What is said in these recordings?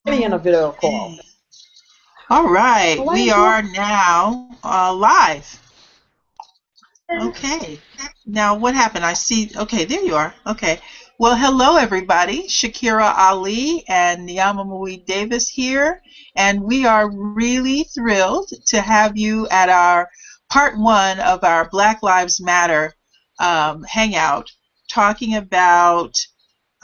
In a video call. Okay. All right, Well, why we don't you? are now live. Okay. Now, what happened? I see. Okay, there you are. Okay. Well, hello, everybody. Shakira Ali and Niamo Muid Davis here, and we are really thrilled to have you at our part one of our Black Lives Matter hangout, talking about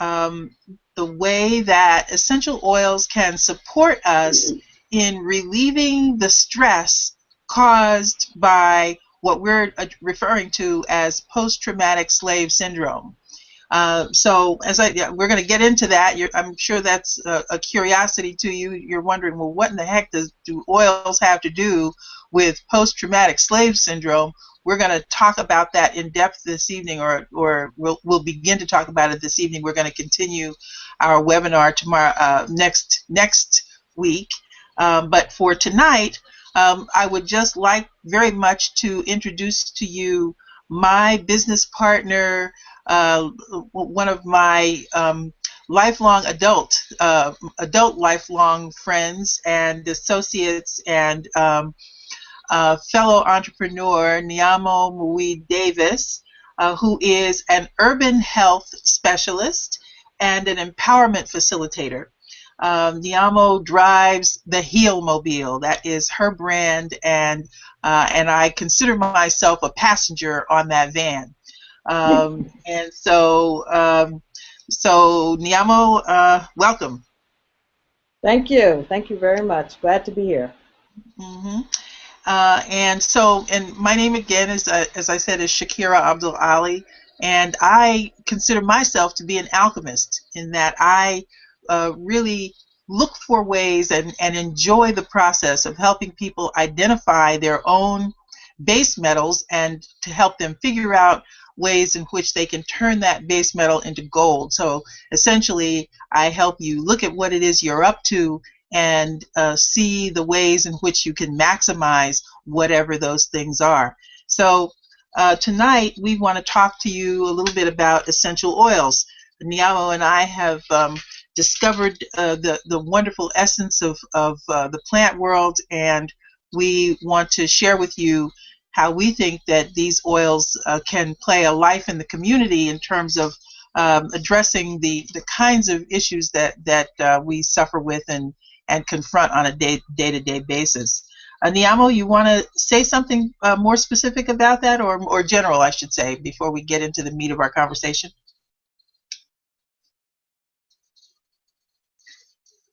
um, the way that essential oils can support us in relieving the stress caused by what we're referring to as post-traumatic slave syndrome. So we're going to get into that. I'm sure that's a curiosity to you. You're wondering, well, what in the heck do oils have to do with post-traumatic slave syndrome? We're going to talk about that in depth this evening, or we'll begin to talk about it this evening. We're going to continue our webinar tomorrow, next week. But for tonight, I would just like very much to introduce to you my business partner, one of my lifelong adult lifelong friends and associates and fellow entrepreneur, Niamo Muid Davis, who is an urban health specialist and an empowerment facilitator. Niamo drives the Heal Mobile. That is her brand, and I consider myself a passenger on that van. And so Niamo, welcome. Thank you. Thank you very much. Glad to be here. Mm-hmm. And my name again is, as I said, is Shakira Abdul-Ali, and I consider myself to be an alchemist in that I really look for ways and enjoy the process of helping people identify their own base metals and to help them figure out ways in which they can turn that base metal into gold. So essentially, I help you look at what it is you're up to and see the ways in which you can maximize whatever those things are. So tonight we want to talk to you a little bit about essential oils. Niamo and I have discovered the wonderful essence of the plant world, and we want to share with you how we think that these oils can play a life in the community in terms of addressing the kinds of issues that we suffer with and confront on a day-to-day basis. Niamo, you want to say something more specific about that, or general, I should say, before we get into the meat of our conversation?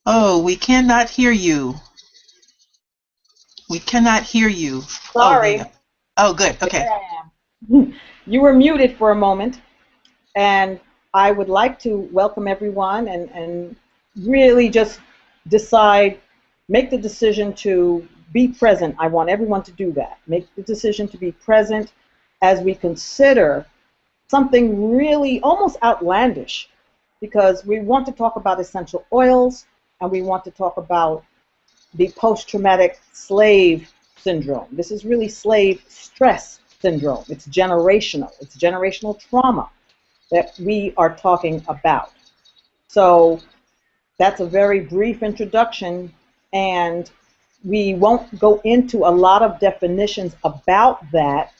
Oh, we cannot hear you. We cannot hear you. Oh, there you Sorry. go. Oh, good. Okay. There I am. You were muted for a moment, and I would like to welcome everyone and really just make the decision to be present. I want everyone to do that. Make the decision to be present as we consider something really almost outlandish, because we want to talk about essential oils and we want to talk about the post-traumatic slave syndrome. This is really slave stress syndrome. It's generational. It's generational trauma that we are talking about. So that's a very brief introduction, and we won't go into a lot of definitions about that,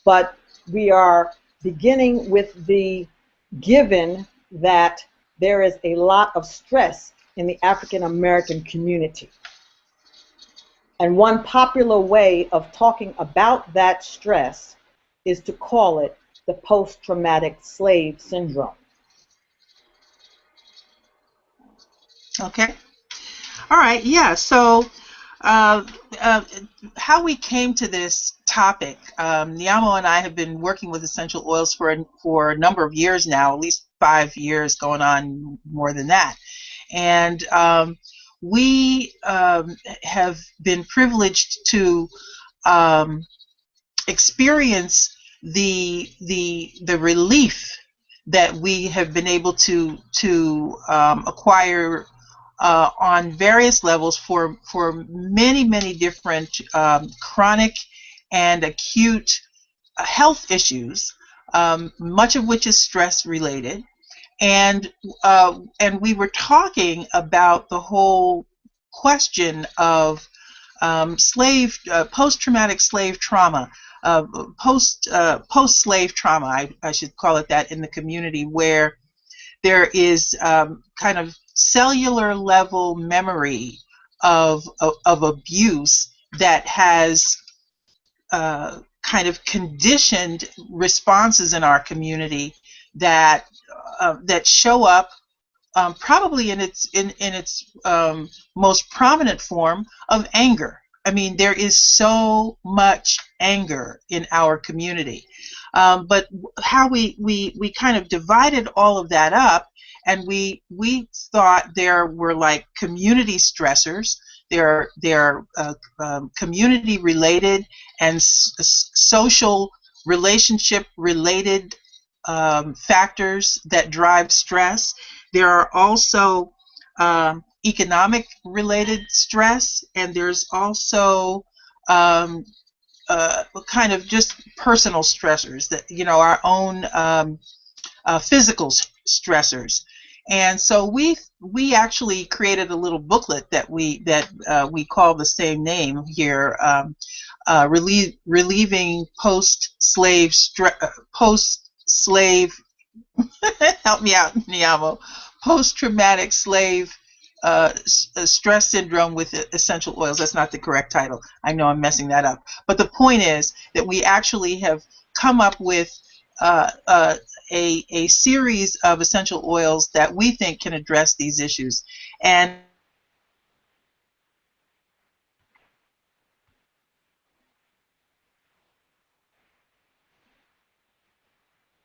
but we are beginning with the given that there is a lot of stress in the African American community. And one popular way of talking about that stress is to call it the post-traumatic slave syndrome. Okay. All right. Yeah. So uh, uh, how we came to this topic, Niamo and I have been working with essential oils for a number of years now, at least 5 years, going on more than that. And we have been privileged to um, experience the relief that we have been able to acquire on various levels for many different chronic and acute health issues, much of which is stress related. And we were talking about the whole question of post-traumatic slave trauma, post-slave trauma, I should call it that, in the community, where there is kind of cellular level memory of abuse that has kind of conditioned responses in our community that show up probably in its most prominent form of anger. I mean, there is so much anger in our community, but how we kind of divided all of that up, and we thought there were like community stressors. There are community related and social relationship related factors that drive stress. There are also economic related stress, and there's also kind of just personal stressors that, our own physical stressors. And so we actually created a little booklet that we call the same name here, relieving post-slave help me out, Niamo, post-traumatic slave stress syndrome with essential oils. That's not the correct title. I know I'm messing that up. But the point is that we actually have come up with a series of essential oils that we think can address these issues. And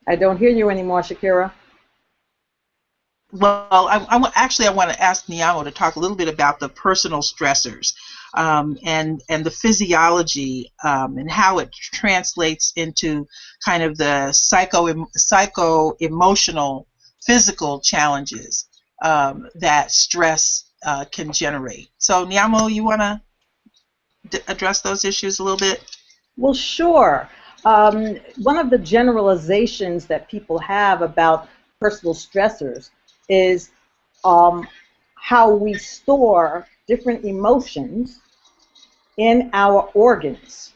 I don't hear you anymore, Shakira. well, I want to ask Niamo to talk a little bit about the personal stressors and the physiology and how it translates into kind of the psycho-emotional, physical challenges that stress can generate. So, Niamo, you want to address those issues a little bit? Well, sure. One of the generalizations that people have about personal stressors is how we store different emotions in our organs.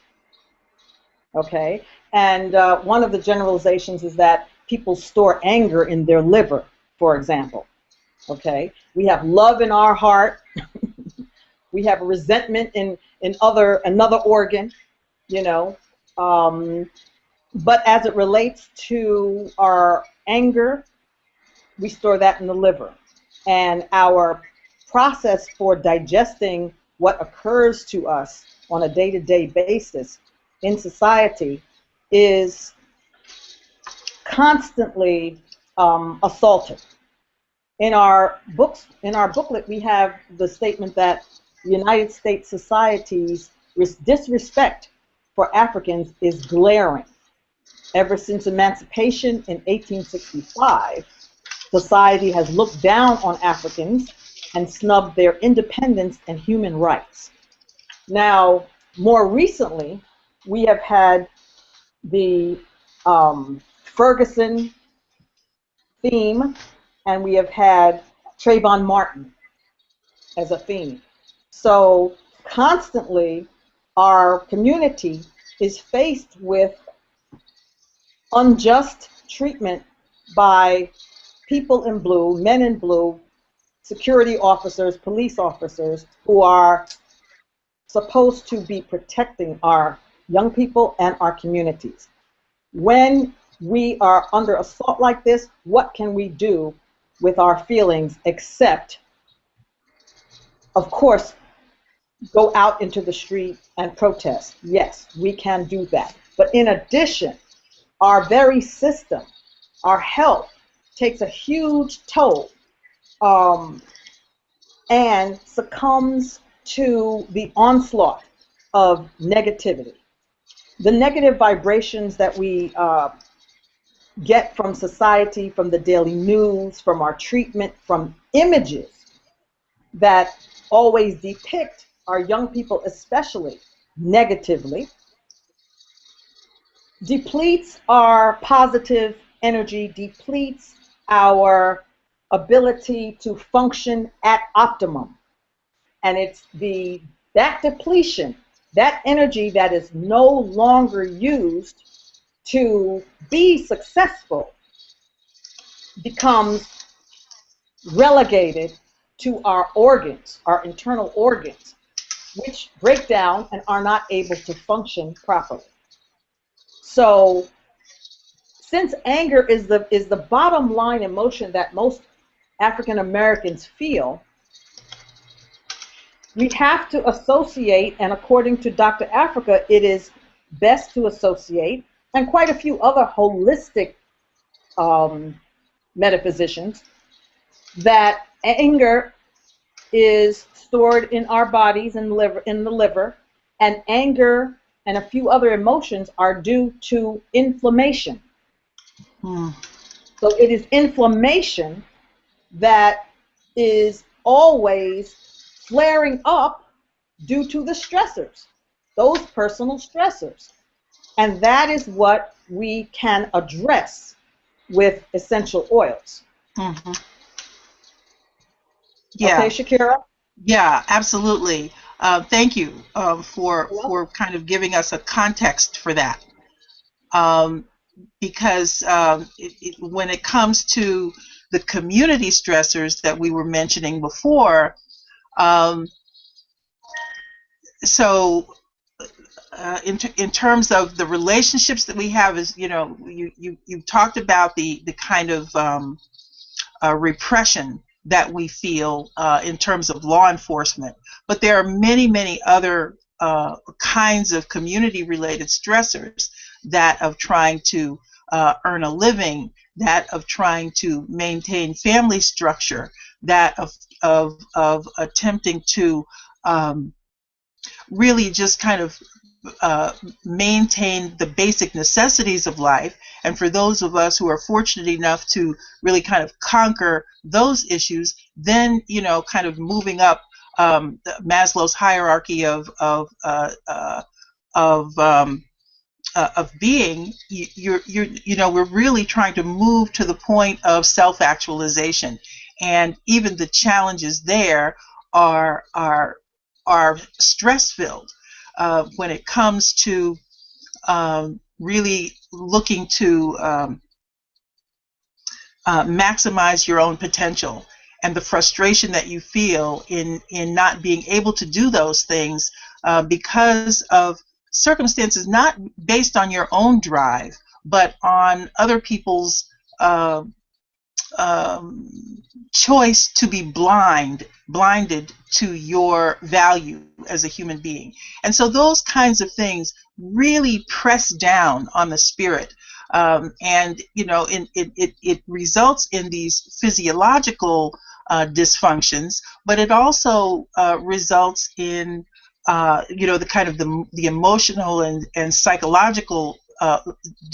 Okay? And one of the generalizations is that people store anger in their liver, for example. Okay? We have love in our heart. We have resentment in another organ, but as it relates to our anger, we store that in the liver. And our process for digesting what occurs to us on a day-to-day basis in society is constantly assaulted. In our booklet, we have the statement that United States society's disrespect for Africans is glaring. Ever since emancipation in 1865, society has looked down on Africans and snubbed their independence and human rights. Now, more recently, we have had the Ferguson theme, and we have had Trayvon Martin as a theme. So constantly, our community is faced with unjust treatment by people in blue, men in blue, security officers, police officers, who are supposed to be protecting our young people and our communities. When we are under assault like this, what can we do with our feelings except, of course, go out into the street and protest? Yes, we can do that. But in addition, our very system, our health, takes a huge toll and succumbs to the onslaught of negativity. The negative vibrations that we get from society, from the daily news, from our treatment, from images that always depict our young people especially negatively, depletes our positive energy, depletes our ability to function at optimum. And it's that depletion, that energy that is no longer used to be successful, becomes relegated to our organs, our internal organs, which break down and are not able to function properly. So since anger is the bottom line emotion that most African Americans feel, we have to associate, and according to Dr. Africa, it is best to associate, and quite a few other holistic metaphysicians, that anger is stored in our bodies and in the liver, and anger and a few other emotions are due to inflammation. So it is inflammation that is always flaring up due to the stressors, those personal stressors. And that is what we can address with essential oils. Mm-hmm. Yeah. Okay, Shakira? Yeah, absolutely. Thank you for kind of giving us a context for that. Because when it comes to the community stressors that we were mentioning before, in terms of the relationships that we have, is you talked about the kind of repression that we feel in terms of law enforcement, but there are many other kinds of community-related stressors, that of trying to earn a living, that of trying to maintain family structure, that of attempting to really just kind of maintain the basic necessities of life. And for those of us who are fortunate enough to really kind of conquer those issues, then kind of moving up Maslow's hierarchy of being, we're really trying to move to the point of self-actualization, and even the challenges there are stress-filled when it comes to really looking to maximize your own potential, and the frustration that you feel in not being able to do those things because of circumstances not based on your own drive, but on other people's choice to be blinded to your value as a human being. And so those kinds of things really press down on the spirit, and it results in these physiological dysfunctions, but it also results in the kind of the emotional and psychological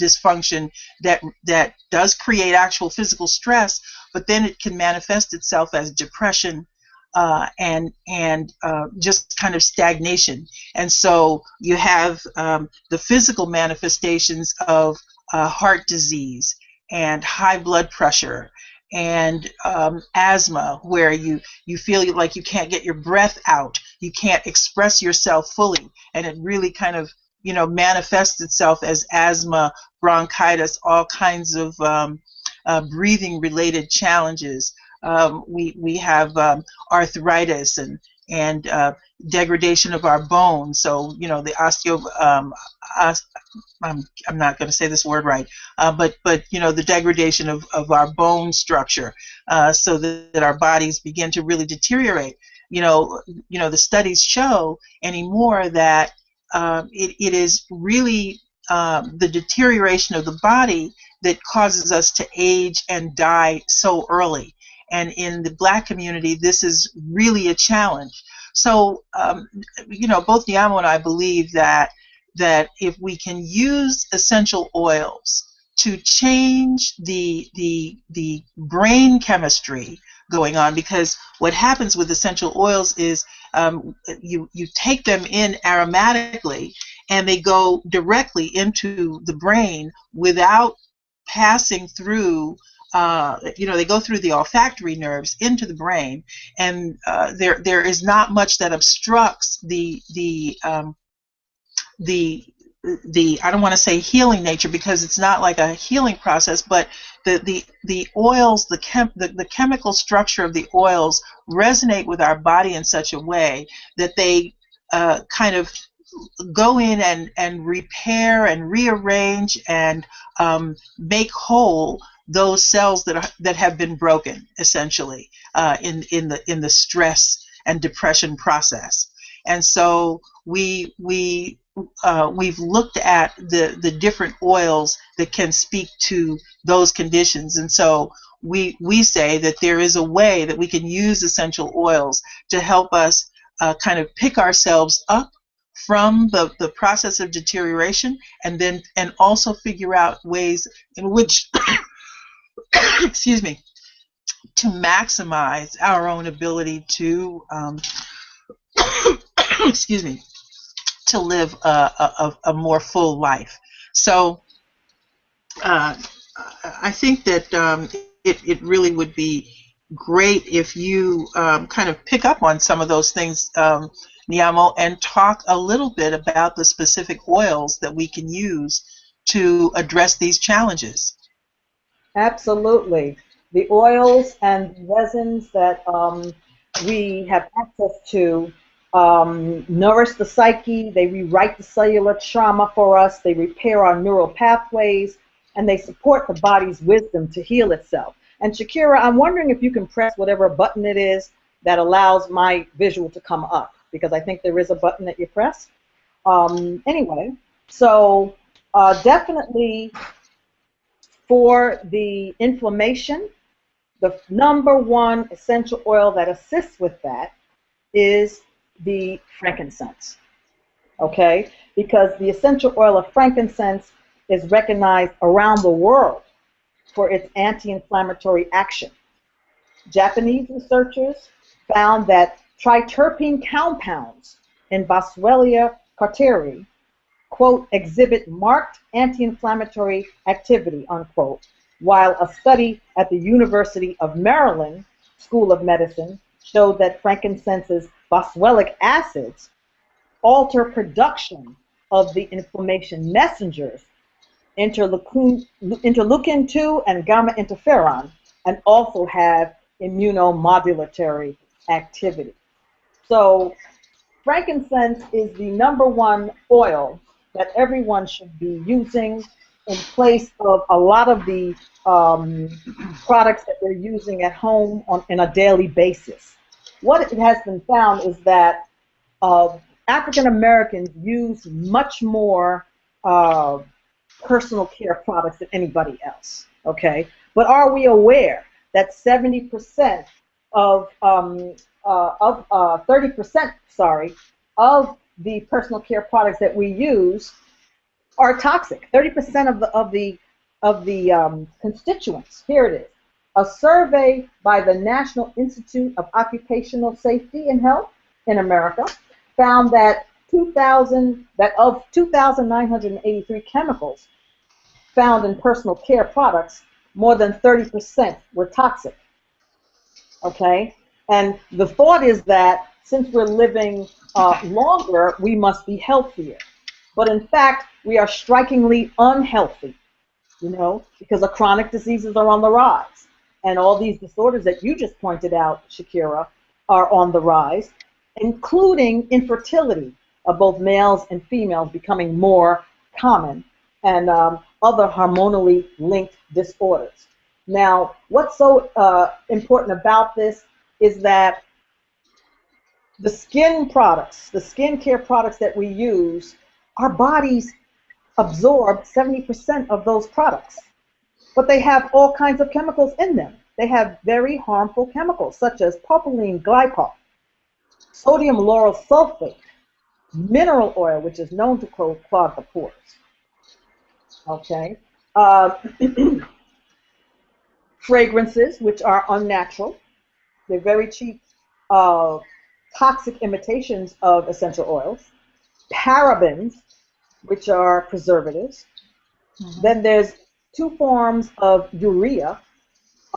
dysfunction that does create actual physical stress, but then it can manifest itself as depression and just kind of stagnation. And so you have the physical manifestations of heart disease and high blood pressure and asthma, where you feel like you can't get your breath out, you can't express yourself fully, and it really kind of manifests itself as asthma, bronchitis, all kinds of breathing related challenges. We have arthritis and degradation of our bones. So the I'm not going to say this word right, but the degradation of our bone structure, so that our bodies begin to really deteriorate. The studies show anymore that it is really the deterioration of the body that causes us to age and die so early. And in the Black community, this is really a challenge. So, both Niamo and I believe that if we can use essential oils to change the brain chemistry going on, because what happens with essential oils is you take them in aromatically, and they go directly into the brain without passing through they go through the olfactory nerves into the brain, and there is not much that obstructs the I don't want to say healing nature, because it's not like a healing process, but the oils, the chemical structure of the oils resonate with our body in such a way that they kind of go in and repair and rearrange and make whole those cells that have been broken, essentially, in the stress and depression process. And so we've looked at the different oils that can speak to those conditions. And so we say that there is a way that we can use essential oils to help us kind of pick ourselves up from the process of deterioration, and also figure out ways in which excuse me, to maximize our own ability to excuse me, to live a more full life. So I think that it really would be great if you kind of pick up on some of those things, Niamo, and talk a little bit about the specific oils that we can use to address these challenges. Absolutely. The oils and resins that we have access to nourish the psyche, they rewrite the cellular trauma for us, they repair our neural pathways, and they support the body's wisdom to heal itself. And Shakira, I'm wondering if you can press whatever button it is that allows my visual to come up, because I think there is a button that you press. Anyway, so definitely for the inflammation, the #1 essential oil that assists with that is the frankincense, okay? Because the essential oil of frankincense is recognized around the world for its anti-inflammatory action. Japanese researchers found that triterpene compounds in Boswellia carteri, quote, exhibit marked anti-inflammatory activity, unquote, while a study at the University of Maryland School of Medicine showed that frankincense's boswellic acids alter production of the inflammation messengers, interleukin-2 and gamma interferon, and also have immunomodulatory activity. So frankincense is the #1 oil that everyone should be using in place of a lot of the products that they're using at home on a daily basis. What it has been found is that African Americans use much more personal care products than anybody else, okay? But are we aware that 70% of 30%, sorry, of the personal care products that we use are toxic? 30% of the constituents. Here it is. A survey by the National Institute of Occupational Safety and Health in America found that of 2,983 chemicals found in personal care products, more than 30% were toxic. Okay? And the thought is that since we're living longer, we must be healthier. But in fact, we are strikingly unhealthy, you know, because the chronic diseases are on the rise. And all these disorders that you just pointed out, Shakira, are on the rise, including infertility of both males and females becoming more common, and other hormonally linked disorders. Now, what's so important about this is that the skin products, the skincare products that we use, our bodies absorb 70% of those products. But they have all kinds of chemicals in them. They have very harmful chemicals, such as propylene glycol, sodium lauryl sulfate, mineral oil, which is known to clog the pores. Okay. Fragrances, which are unnatural. They're very cheap, toxic imitations of essential oils. Parabens, which are preservatives. Mm-hmm. Then there's 2 forms of urea,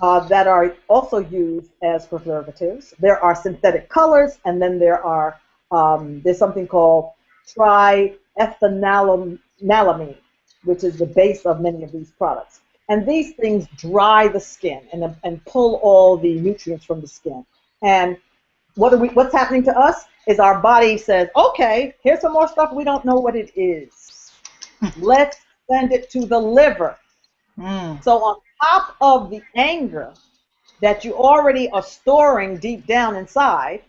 that are also used as preservatives. There are synthetic colors, and then there's something called triethanolamine, which is the base of many of these products. And these things dry the skin and pull all the nutrients from the skin. And what's happening to us is our body says, okay, here's some more stuff we don't know what it is. Let's send it to the liver. So on top of the anger that you already are storing deep down inside,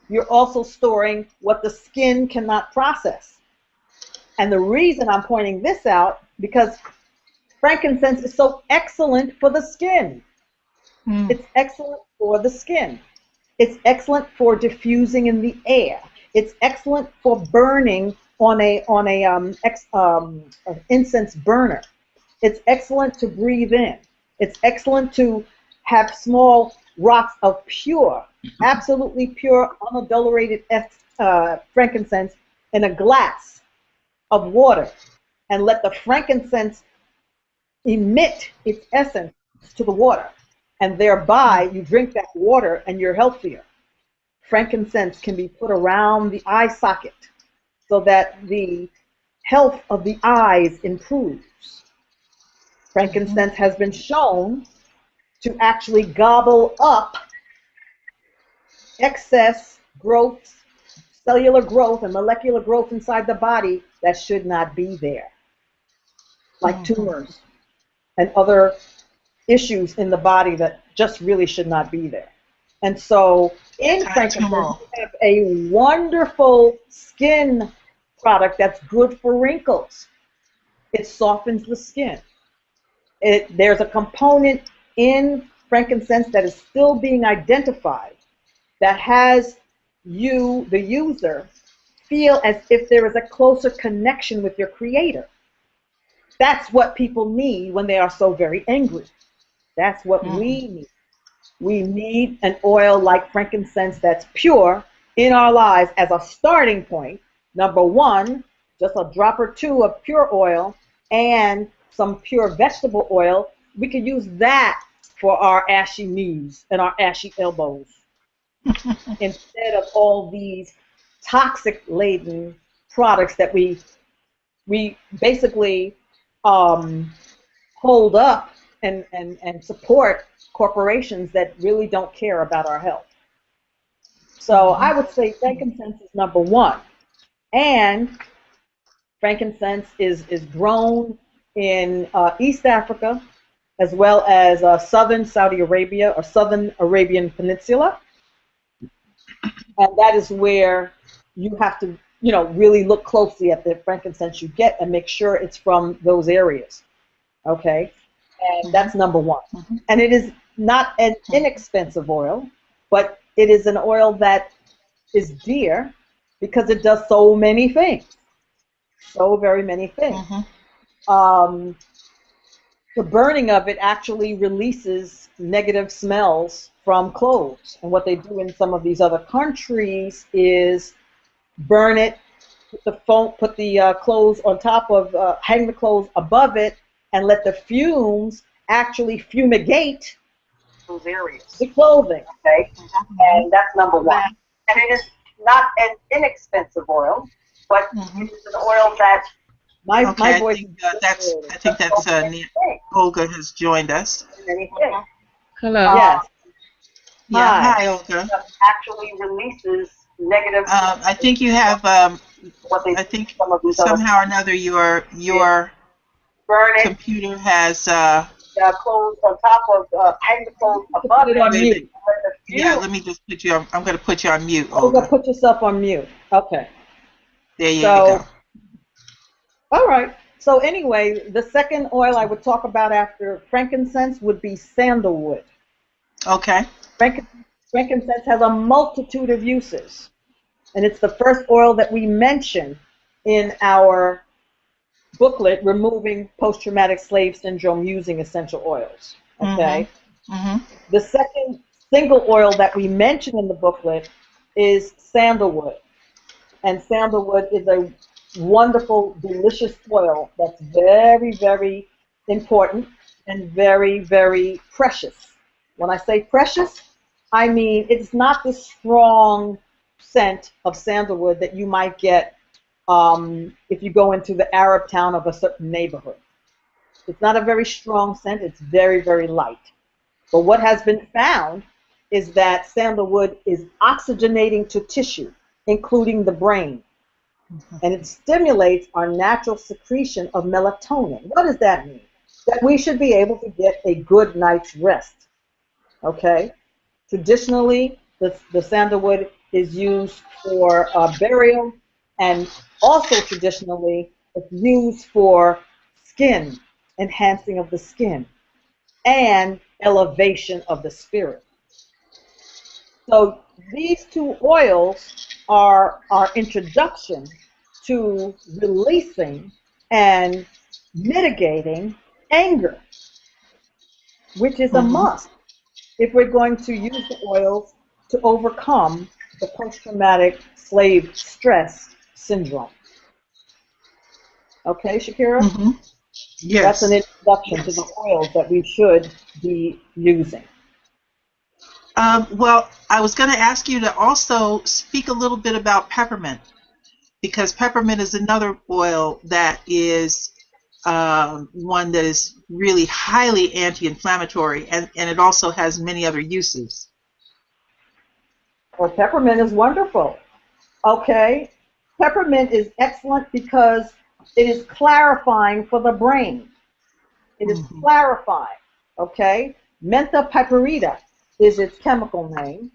you're also storing what the skin cannot process. And the reason I'm pointing this out, because frankincense is so excellent for the skin. It's excellent for the skin. It's excellent for diffusing in the air. It's excellent for burning on a incense burner. It's excellent to breathe in. It's excellent to have small rocks of pure, absolutely pure, unadulterated frankincense in a glass of water, and let the frankincense emit its essence to the water, and thereby you drink that water and you're healthier. Frankincense can be put around the eye socket so that the health of the eyes improves. Frankincense has been shown to actually gobble up excess growth, cellular growth, and molecular growth inside the body that should not be there, like tumors and other issues in the body that just really should not be there. And so in frankincense, we have a wonderful skin product that's good for wrinkles. It softens the skin. There's a component in frankincense that is still being identified that has you, the user, feel as if there is a closer connection with your creator. That's what people need when they are so very angry. That's what we need. We need an oil like frankincense that's pure in our lives as a starting point. Number one, just a drop or two of pure oil and some pure vegetable oil. We could use that for our ashy knees and our ashy elbows instead of all these toxic-laden products that we basically hold up and support corporations that really don't care about our health. So I would say frankincense is number one. And frankincense is grown in East Africa as well as southern Saudi Arabia or southern Arabian Peninsula. And that is where you have to, really look closely at the frankincense you get and make sure it's from those areas. Okay? And that's number one. And it is not an inexpensive oil, but it is an oil that is dear because it does so many things. So very many things. The burning of it actually releases negative smells from clothes. And what they do in some of these other countries is burn it, put the clothes on top of, hang the clothes above it, and let the fumes actually fumigate those areas, the clothing, okay? And that's number one. And it is not an inexpensive oil, but it is an oil that my voice. I think that's Olga has joined us. Hello. Yes. Hi, Olga. Actually releases negative. I think you have. I think somehow or another your computer has. Clothes on top of hang the clothes above it on mute. Yeah, let me just put you on. I'm going to put you on mute. Olga, put yourself on mute. Okay. There you go. All right. So anyway, the second oil I would talk about after frankincense would be sandalwood. Okay. Frankincense has a multitude of uses, and it's the first oil that we mention in our booklet, Removing Post-Traumatic Slave Syndrome Using Essential Oils. Okay. The second single oil that we mention in the booklet is sandalwood, and sandalwood is a wonderful, delicious oil that's very, very important and very, very precious. When I say precious, I mean it's not the strong scent of sandalwood that you might get if you go into the Arab town of a certain neighborhood. It's not a very strong scent. It's very, very light. But what has been found is that sandalwood is oxygenating to tissue, including the brain. And it stimulates our natural secretion of melatonin. What does that mean? That we should be able to get a good night's rest. Okay? Traditionally, the sandalwood is used for burial, and also traditionally, it's used for skin, enhancing of the skin, and elevation of the spirit. So these two oils are our introduction to releasing and mitigating anger, which is a must if we're going to use the oils to overcome the post-traumatic slave stress syndrome. Okay, Shakira? Yes. That's an introduction to the oils that we should be using. Well, I was going to ask you to also speak a little bit about peppermint, because peppermint is another oil that is one that is really highly anti-inflammatory, and it also has many other uses. Well, peppermint is wonderful. Okay, peppermint is excellent because it is clarifying for the brain. It is clarifying, okay? Mentha piperita is its chemical name,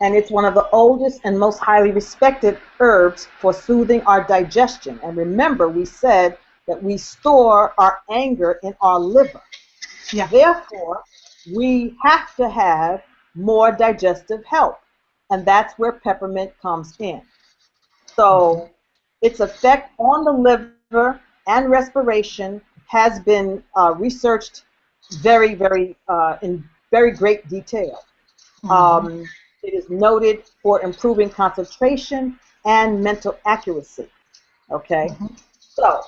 and it's one of the oldest and most highly respected herbs for soothing our digestion. And remember, we said that we store our anger in our liver. Yeah. Therefore, we have to have more digestive health, and that's where peppermint comes in. So its effect on the liver and respiration has been researched very, very in very great detail. It is noted for improving concentration and mental accuracy. Okay, so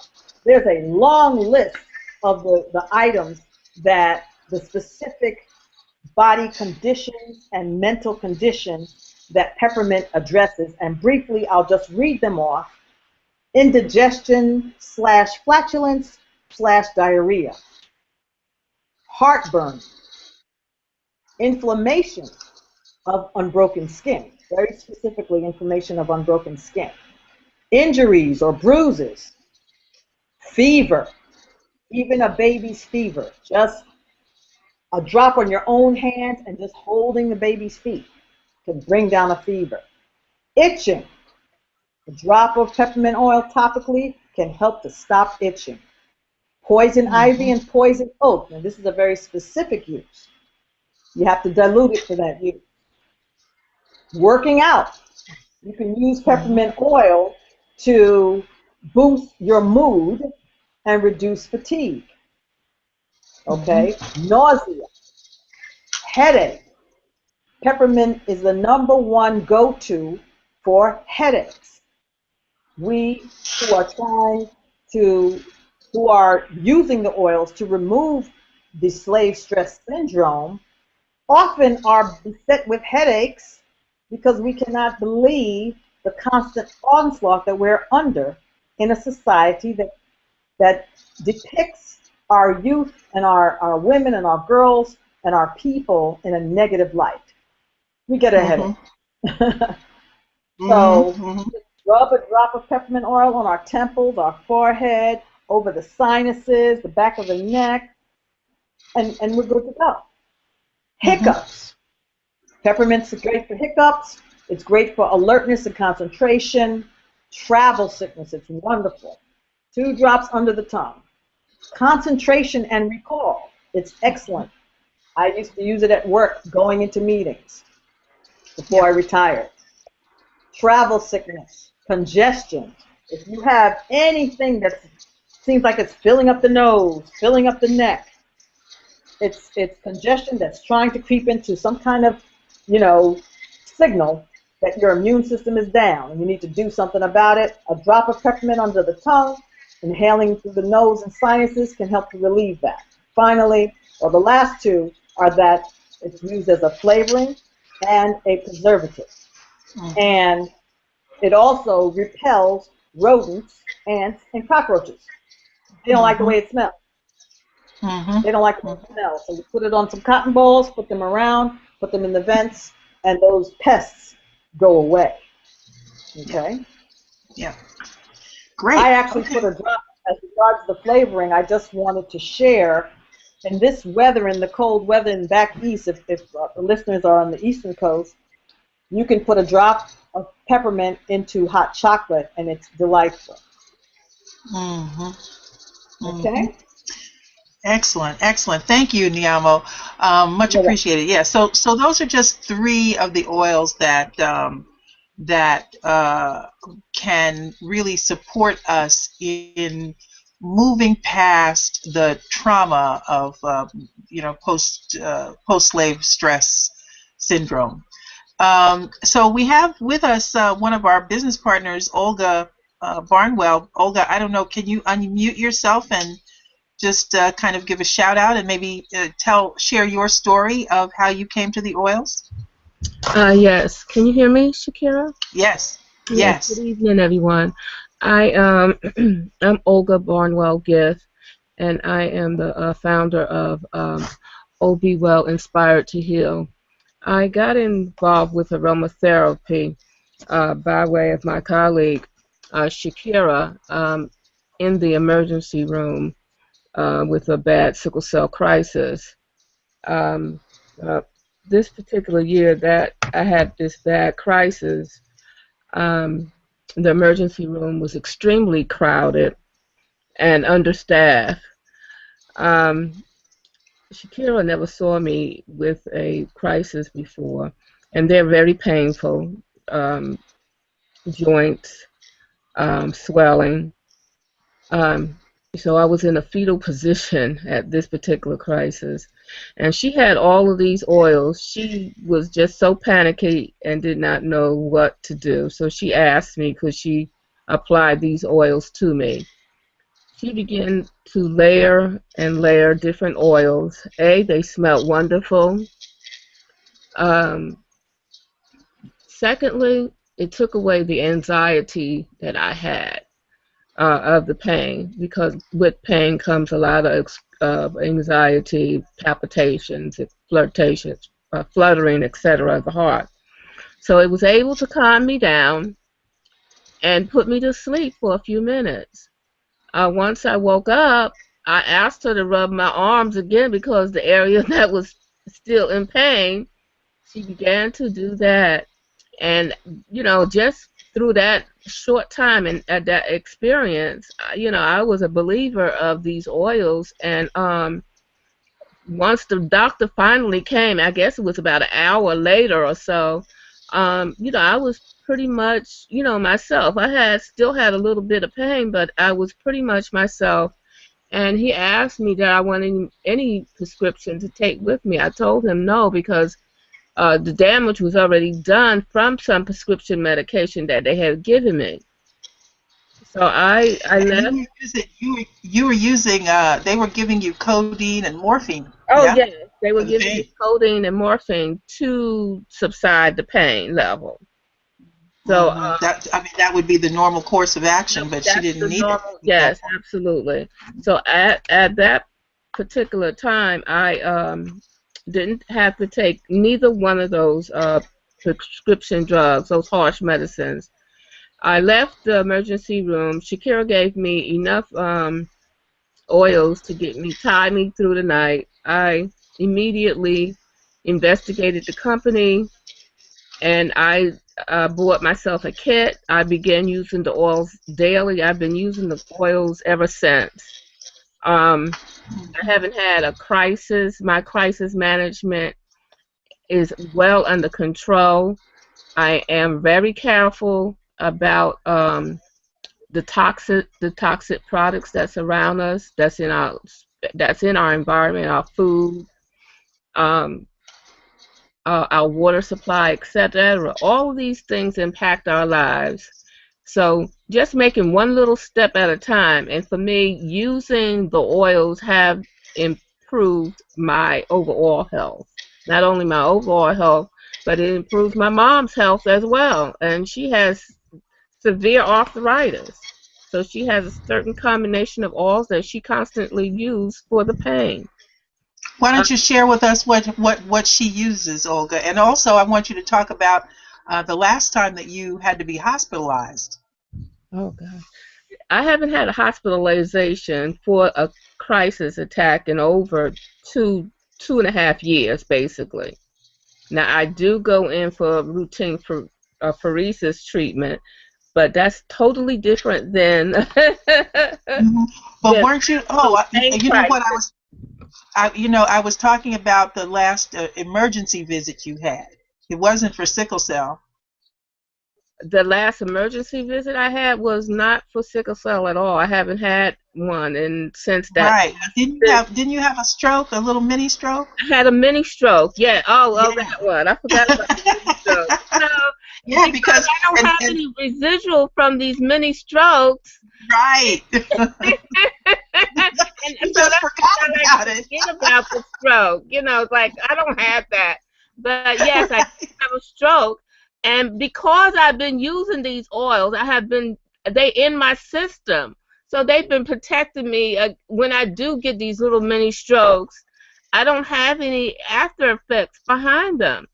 there's a long list of the items that the specific body conditions and mental conditions that peppermint addresses, and briefly I'll just read them off. Indigestion / flatulence / diarrhea, heartburn, inflammation of unbroken skin, very specifically inflammation of unbroken skin, injuries or bruises, fever, even a baby's fever, just a drop on your own hand and just holding the baby's feet can bring down a fever. Itching, a drop of peppermint oil topically can help to stop itching. Poison ivy and poison oak, and this is a very specific use. You have to dilute it for that use. Working out, you can use peppermint oil to boost your mood and reduce fatigue. Okay, nausea, headache. Peppermint is the #1 go-to for headaches. We who are using the oils to remove the slave stress syndrome often are beset with headaches because we cannot believe the constant onslaught that we're under in a society that depicts our youth and our women and our girls and our people in a negative light. We get a headache. So rub a drop of peppermint oil on our temples, our forehead, over the sinuses, the back of the neck, and we're good to go. Hiccups. Peppermint's great for hiccups. It's great for alertness and concentration. Travel sickness, it's wonderful. 2 drops under the tongue. Concentration and recall, it's excellent. I used to use it at work going into meetings before I retired. Travel sickness, congestion. If you have anything that seems like it's filling up the nose, filling up the neck, it's congestion that's trying to creep into some kind of, signal that your immune system is down and you need to do something about it. A drop of peppermint under the tongue, inhaling through the nose and sinuses can help to relieve that. Finally, or the last 2 are that It's used as a flavoring and a preservative. And it also repels rodents, ants, and cockroaches. They don't like the way it smells. They don't like the way it smells. So we put it on some cotton balls, put them around, put them in the vents, and those pests go away. Okay? Yeah. Great. I actually put a drop, as regards the flavoring, I just wanted to share, in this weather, in the cold weather in back east, if the listeners are on the eastern coast, you can put a drop of peppermint into hot chocolate, and it's delightful. Okay? Excellent, excellent. Thank you, Niamo. Much appreciated. Yeah. So those are just 3 of the oils that can really support us in moving past the trauma of post-slave stress syndrome. So we have with us one of our business partners, Olga Barnwell. Olga, I don't know, can you unmute yourself and just kind of give a shout out and maybe share your story of how you came to the oils? Yes. Can you hear me, Shakira? Yes. Yes. Good evening, everyone. I'm Olga Barnwell Gift, and I am the founder of OB Well Inspired to Heal. I got involved with aromatherapy by way of my colleague Shakira in the emergency room with a bad sickle cell crisis. This particular year that I had this bad crisis, the emergency room was extremely crowded and understaffed. Shakira never saw me with a crisis before, and they're very painful. Joints, swelling. So I was in a fetal position at this particular crisis. And she had all of these oils. She was just so panicky and did not know what to do. So she asked me, could she apply these oils to me? She began to layer and layer different oils. They smelled wonderful. Secondly, it took away the anxiety that I had of the pain, because with pain comes a lot of anxiety, palpitations, flirtations, fluttering, etc. of the heart. So it was able to calm me down and put me to sleep for a few minutes. Once I woke up, I asked her to rub my arms again because the area that was still in pain. She began to do that. And, just through that short time and that experience, I was a believer of these oils. And once the doctor finally came, I guess it was about an hour later or so, I was pretty much, myself. I still had a little bit of pain, but I was pretty much myself. And he asked me that I wanted any prescription to take with me. I told him no, because the damage was already done from some prescription medication that they had given me. So I left. You were using, they were giving you codeine and morphine. Oh, yeah? Yes, they were giving me codeine and morphine to subside the pain level. So that would be the normal course of action, but she didn't need it. Yes, absolutely. So at that particular time, I didn't have to take neither one of those prescription drugs, those harsh medicines. I left the emergency room. Shakira gave me enough oils to tie me through the night. I immediately investigated the company, and I bought myself a kit. I began using the oils daily. I've been using the oils ever since. I haven't had a crisis. My crisis management is well under control. I am very careful about the toxic products that's around us, that's in our environment, our food, our water supply, etc. All of these things impact our lives. So just making one little step at a time, and for me, using the oils have improved my overall health. not only my overall health, but it improves my mom's health as well. And she has severe arthritis. So she has a certain combination of oils that she constantly uses for the pain. Why don't you share with us what she uses, Olga? And also, I want you to talk about the last time that you had to be hospitalized. Oh, God. I haven't had a hospitalization for a crisis attack in over two and a half years, basically. Now, I do go in for routine for phoresis treatment, but that's totally different than. But weren't you? Oh, you know what? Crisis. I was talking about the last emergency visit you had. It wasn't for sickle cell. The last emergency visit I had was not for sickle cell at all. I haven't had one, and since that. Right. Didn't you have a stroke, a little mini stroke? I had a mini stroke. Yeah. Oh, that one. I forgot about the mini stroke. No, yeah, because I don't have any residual from these mini strokes. Right. And you just forgot about it. Forget about the stroke. You know, it's like I don't have that. But yes, I have a stroke. And because I've been using these oils, they in my system. So they've been protecting me when I do get these little mini strokes. I don't have any after effects behind them.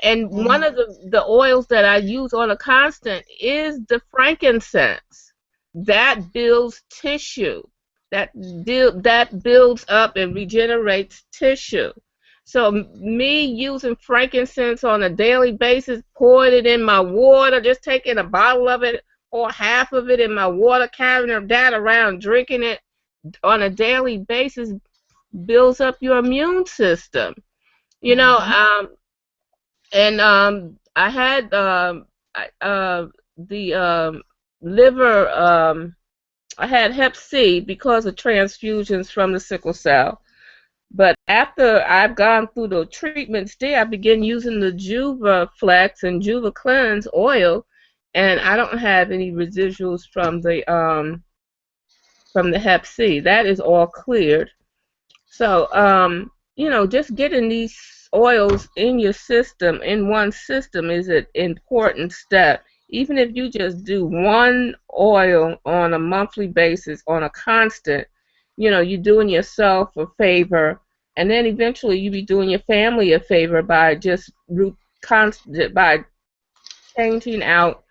And one of the oils that I use on a constant is the frankincense. That builds tissue. That builds up and regenerates tissue. So me using frankincense on a daily basis, pouring it in my water, just taking a bottle of it or half of it in my water, carrying that around, drinking it on a daily basis, builds up your immune system. You know, I had the liver. I had Hep C because of transfusions from the sickle cell. But after I've gone through the treatments there, I began using the Juva Flex and Juva Cleanse oil, and I don't have any residuals from the Hep C. That is all cleared. So you know, just getting these oils in your system, in one system, is an important step. Even if you just do one oil on a monthly basis, on a constant, you know, you're doing yourself a favor, and then eventually you be doing your family a favor by just by changing out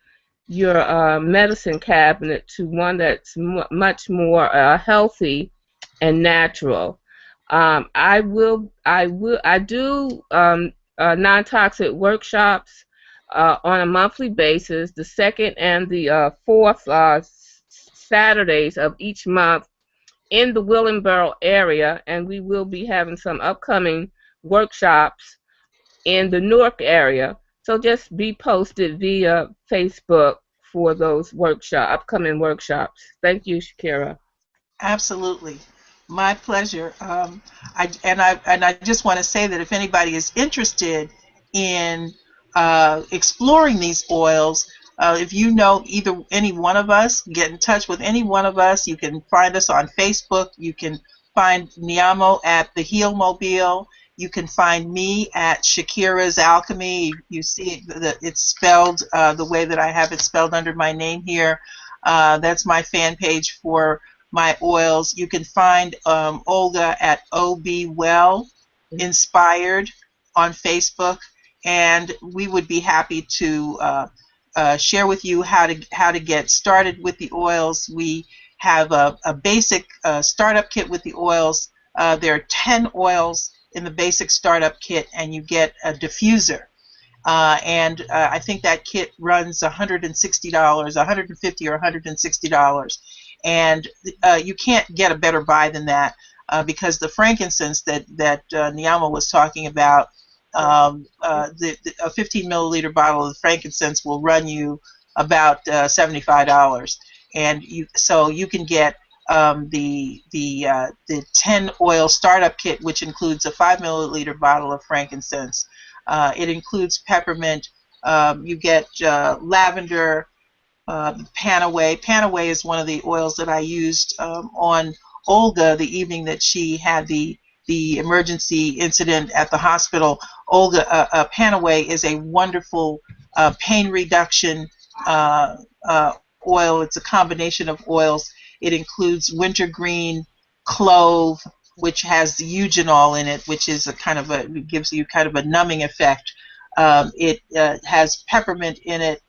your medicine cabinet to one that's much more healthy and natural. I do non-toxic workshops on a monthly basis, the second and the fourth Saturdays of each month in the Willingboro area, and we will be having some upcoming workshops in the Newark area. So just be posted via Facebook for those upcoming workshops. Thank you, Shakira. Absolutely. My pleasure. I just want to say that if anybody is interested in exploring these oils, if you know any one of us, get in touch with any one of us. You can find us on Facebook. You can find Niamo at the Heal Mobile. You can find me at Shakira's Alchemy. You see it's spelled the way that I have it spelled under my name here. That's my fan page for my oils. You can find Olga at OB Well Inspired on Facebook, and we would be happy to share with you how to get started with the oils. We have a basic startup kit with the oils. There are 10 oils in the basic startup kit, and you get a diffuser. I think that kit runs $160, $150 or $160. And you can't get a better buy than that because the frankincense that Niamo was talking about, a 15 milliliter bottle of frankincense will run you about $75, and so you can get the 10 oil startup kit, which includes a 5 milliliter bottle of frankincense. It includes peppermint. You get lavender. Panaway. Panaway is one of the oils that I used on Olga the evening that she had the the emergency incident at the hospital, Olga Panaway is a wonderful pain reduction oil. It's a combination of oils. It includes wintergreen, clove, which has eugenol in it, which is it gives you kind of a numbing effect. It has peppermint in it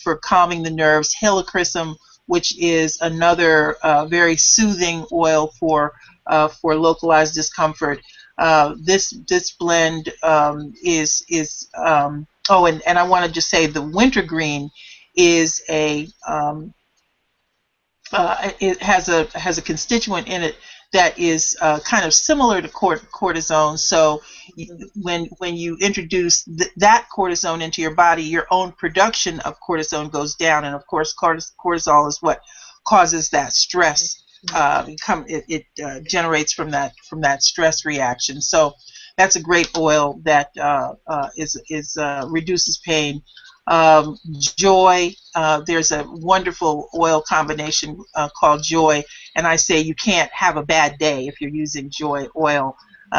for calming the nerves. Helichrysum, which is another very soothing oil for localized discomfort. This blend is oh, and I want to just say the wintergreen is it has a constituent in it that is kind of similar to cortisone. So when you introduce that cortisone into your body, your own production of cortisone goes down, and of course cortisol is what causes that stress. It generates from that stress reaction. So that's a great oil that reduces pain. Joy, there's a wonderful oil combination called Joy, and I say you can't have a bad day if you're using Joy oil.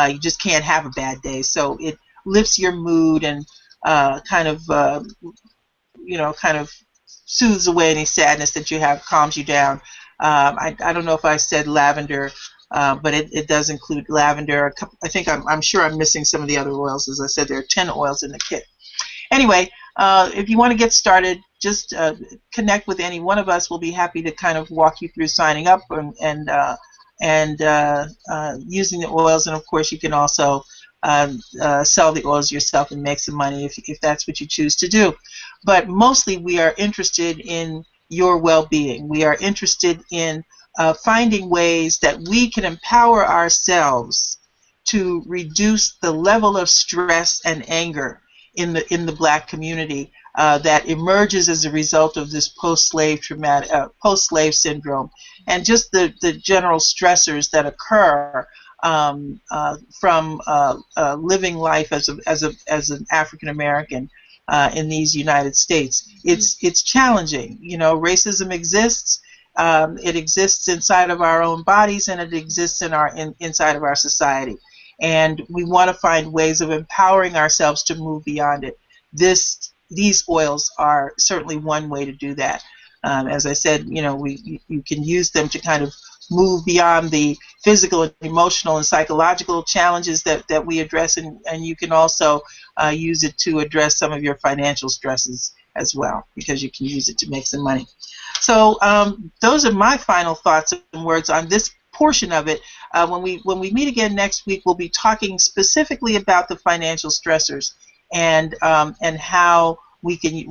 You just can't have a bad day. So it lifts your mood and kind of soothes away any sadness that you have, calms you down. I don't know if I said lavender, but it does include lavender. I'm sure I'm missing some of the other oils. As I said, there are 10 oils in the kit. Anyway, if you want to get started, just connect with any one of us. We'll be happy to kind of walk you through signing up and using the oils. And of course, you can also sell the oils yourself and make some money if that's what you choose to do. But mostly, we are interested in your well-being. We are interested in finding ways that we can empower ourselves to reduce the level of stress and anger in the Black community that emerges as a result of this post-slave syndrome, and just the general stressors that occur from living life as an African American in these United States. It's challenging. Racism exists. It exists inside of our own bodies, and it exists inside of our society. And we want to find ways of empowering ourselves to move beyond it. These oils are certainly one way to do that. As I said, you can use them to kind of move beyond the physical and emotional and psychological challenges that we address, and you can also use it to address some of your financial stresses as well, because you can use it to make some money. So those are my final thoughts and words on this portion of it. When we meet again next week, we'll be talking specifically about the financial stressors and how we can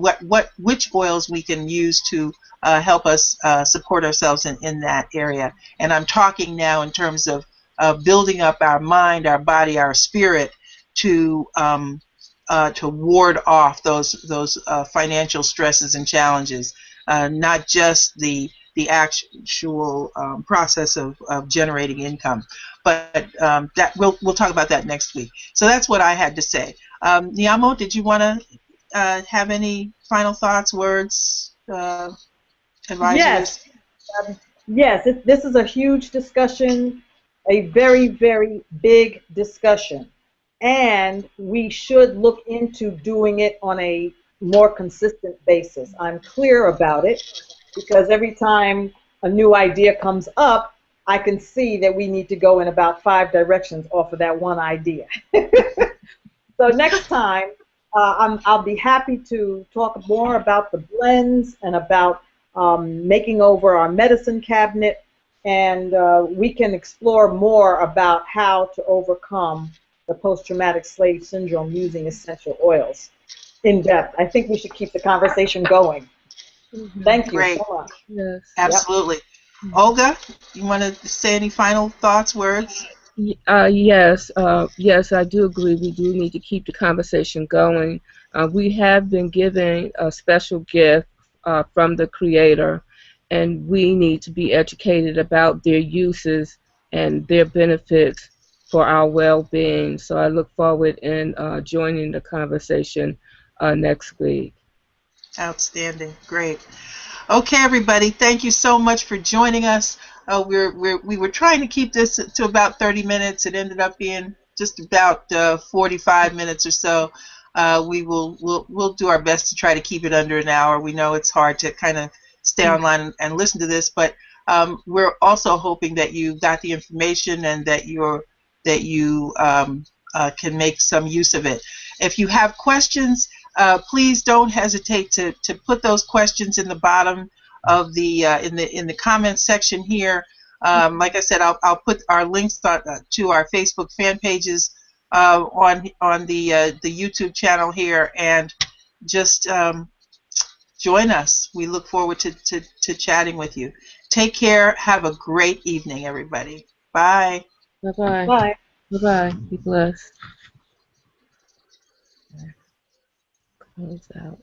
which oils we can use to help us support ourselves in that area. And I'm talking now in terms of building up our mind, our body, our spirit to ward off those financial stresses and challenges, not just the actual process of generating income, but that we'll talk about that next week. So that's what I had to say. Niamo, did you want to have any final thoughts, words, advisories? Yes. This is a huge discussion, a very, very big discussion, and we should look into doing it on a more consistent basis. I'm clear about it, because every time a new idea comes up, I can see that we need to go in about 5 directions off of that one idea. So next time, I'll be happy to talk more about the blends and about making over our medicine cabinet, and we can explore more about how to overcome the post-traumatic slave syndrome using essential oils in depth. I think we should keep the conversation going. Thank you so much. Yes. Absolutely. Yep. Olga, you want to say any final thoughts, words? Yes, I do agree. We do need to keep the conversation going. We have been given a special gift from the Creator, and we need to be educated about their uses and their benefits for our well-being. So I look forward in joining the conversation next week. Outstanding. Great. Okay, everybody, thank you so much for joining us. We were trying to keep this to about 30 minutes. It ended up being just about 45 minutes or so. We'll do our best to try to keep it under an hour. We know it's hard to kind of stay online and listen to this, but we're also hoping that you got the information and that you can make some use of it. If you have questions, please don't hesitate to put those questions in the bottom of the in the comments section here. Like I said, I'll put our links to our Facebook fan pages on the YouTube channel here, and just join us. We look forward to chatting with you. Take care. Have a great evening, everybody. Bye. Bye-bye. Bye. Bye-bye. Be blessed. Close out.